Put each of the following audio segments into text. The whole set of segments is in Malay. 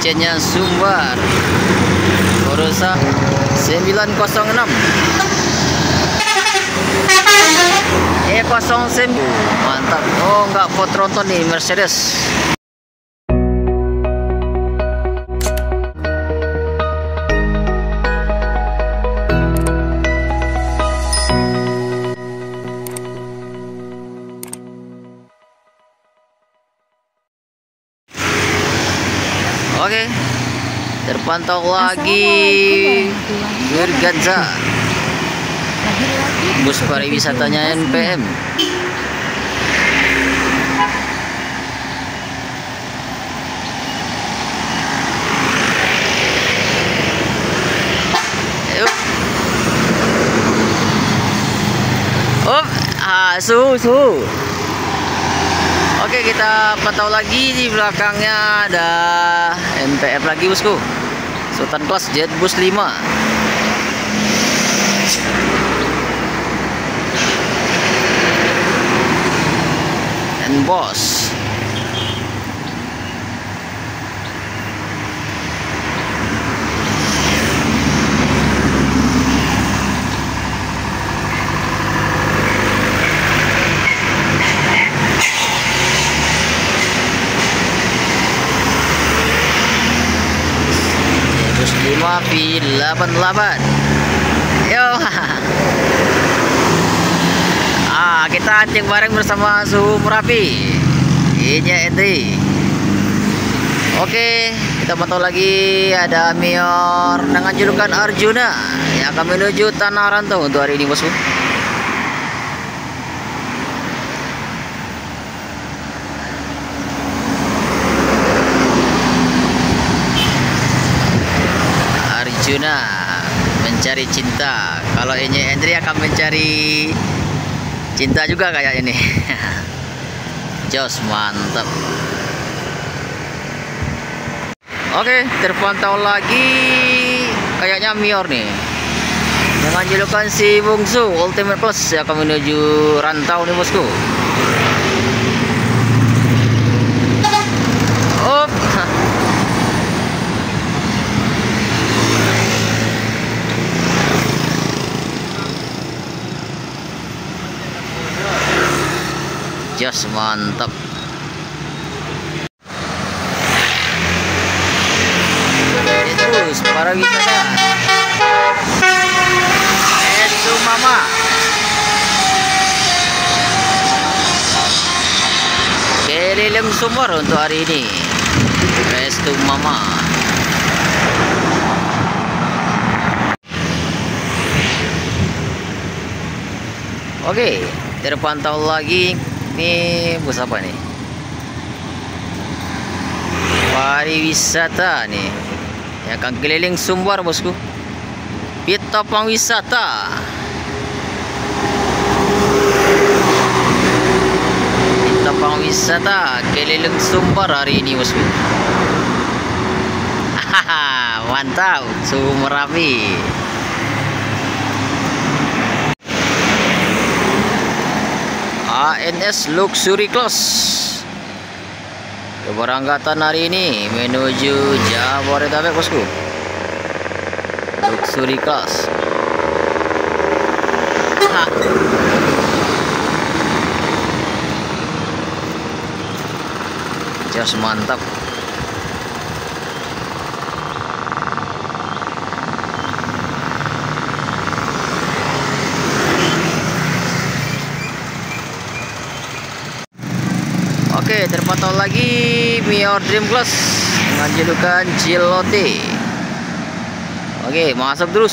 Acehnya Sumbar. Corsa 906 E09. Mantap. Oh, enggak pot tronton nih Mercedes. Oke, terpantau lagi Wirgaza, bus pariwisatanya NPM. Suhu. Oke, kita pantau lagi di belakangnya ada NPF lagi bosku. Sultan Class Jet Bus 5. And Boss. V88. Yo. Kita cek bareng bersama Suhu Merapi. Ini Endri. Oke, kita pantau lagi ada Mior dengan julukan Arjuna yang akan menuju Tanah Rantau untuk hari ini bosku. Arjuna mencari cinta. Kalau ini Endri akan mencari cinta juga kayak ini. Jos, mantap. Oke, terpantau lagi kayaknya Mior nih dengan julukan si Bungsu Ultimate Plus yang akan menuju Rantau nih bosku. Up. Jos, mantap. Terus para wisata itu Mama. Keliling Sumbar untuk hari ini. Restu Mama. Oke, terpantau lagi. Ini bus apa nih? Pariwisata nih. Ya, akan keliling Sumbar bosku. Pita Pangwisata. Pita Pangwisata keliling Sumbar hari ini bosku. Hahaha, mantap. Suhu Merapi. ANS Luxury Class keberangkatan hari ini menuju Jabodetabek bosku. Luxury Class. Jos, mantap. Oke, terpantau lagi Mior Dream Class dengan julukan Cilote. Oke, masuk terus.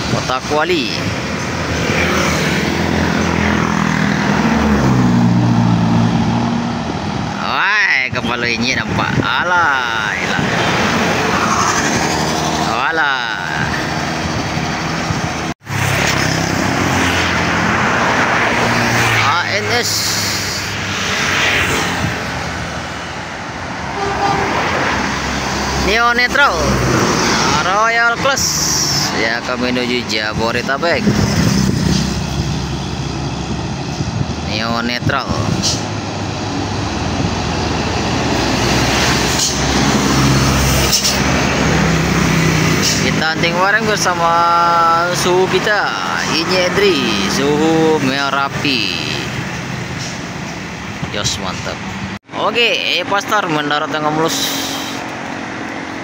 Kota Kuali. Wah, kepala ini nampak. Alah. ANS Neo Netral Royal Class Ya, kami menuju Jabodetabek. Neo netral. Kita anting bareng bersama suhu kita. Ini Edri, suhu Merapi. Jos mantap. Oke, Pastar mendarat dengan mulus.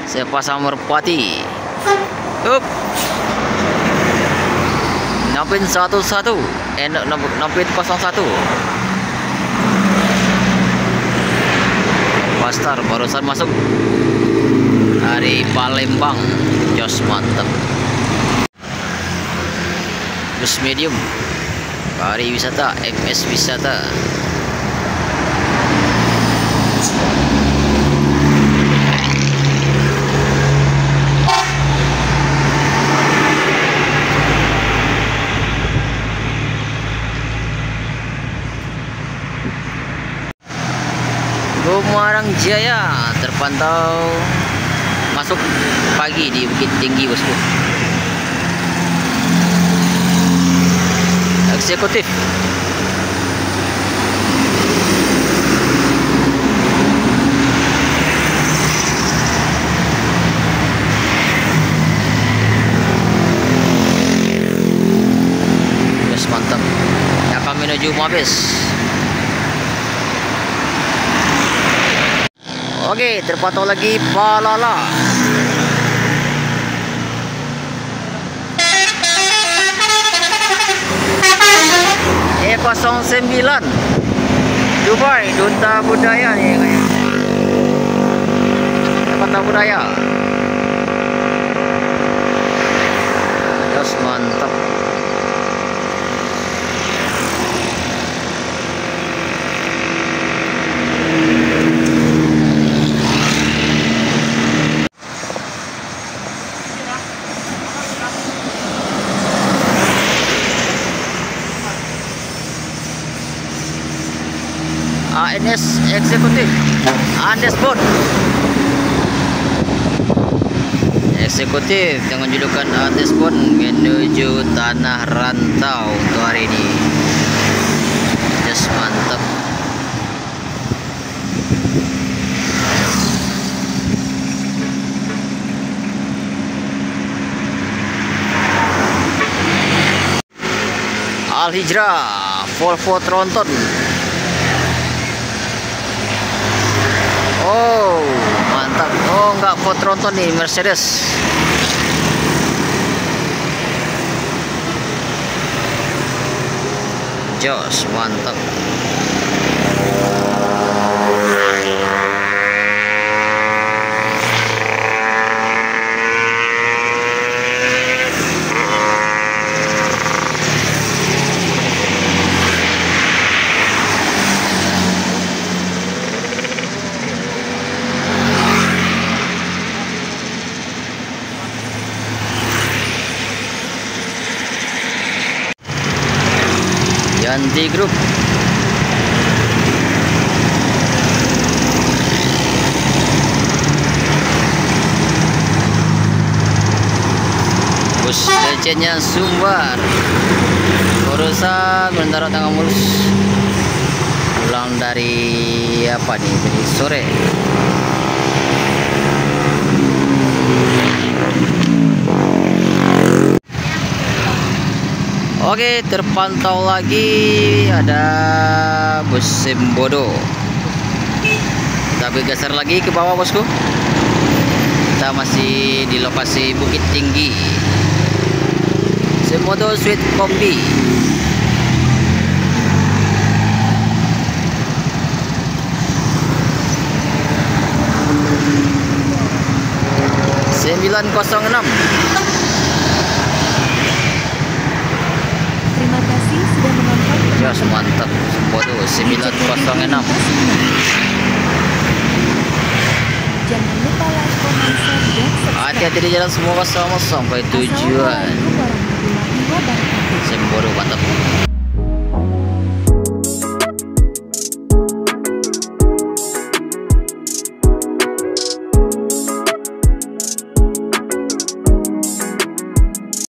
Saya pasang Merpati. Up. Nampin 11, nampin 01. Pastar barusan masuk dari Palembang. Jos mantap. Bus medium pariwisata MS Wisata. Gumarang Jaya terpantau masuk pagi di Bukit Tinggi, bosku. Eksekutif. Yes, mantap. Ya, kami menuju Mabes. Oke, terpantau lagi Palala. E09 Dubai, Duta Budaya nih kayaknya. Duta Budaya. Jos mantap. ANS Eksekutif Andesbon. Eksekutif dengan julukan Andesbon menuju Tanah Rantau untuk hari ini. Just mantap. Al Hijrah Volvo Tronton. Oh, mantap. Oh, enggak Ford Tronton nih, Mercedes. Jos, mantap. Yanti Group. Bus legendnya Sumbar. Urusan mendarat tengah mulus. Pulang dari apa nih? Dari sore. Oke, terpantau lagi ada bus Sembodo. Kita bergeser lagi ke bawah, bosku. Kita masih di lokasi Bukit Tinggi. Sembodo Sweet Kombi. Sembilan 906. Jos mantap. Sembodo 906. Jangan lupa like, comment, share, dan subscribe. Hati-hati di jalan, semoga selamat sampai tujuan. Assalamualaikum warahmatullahi wabarakatuh. Sembodo mantap.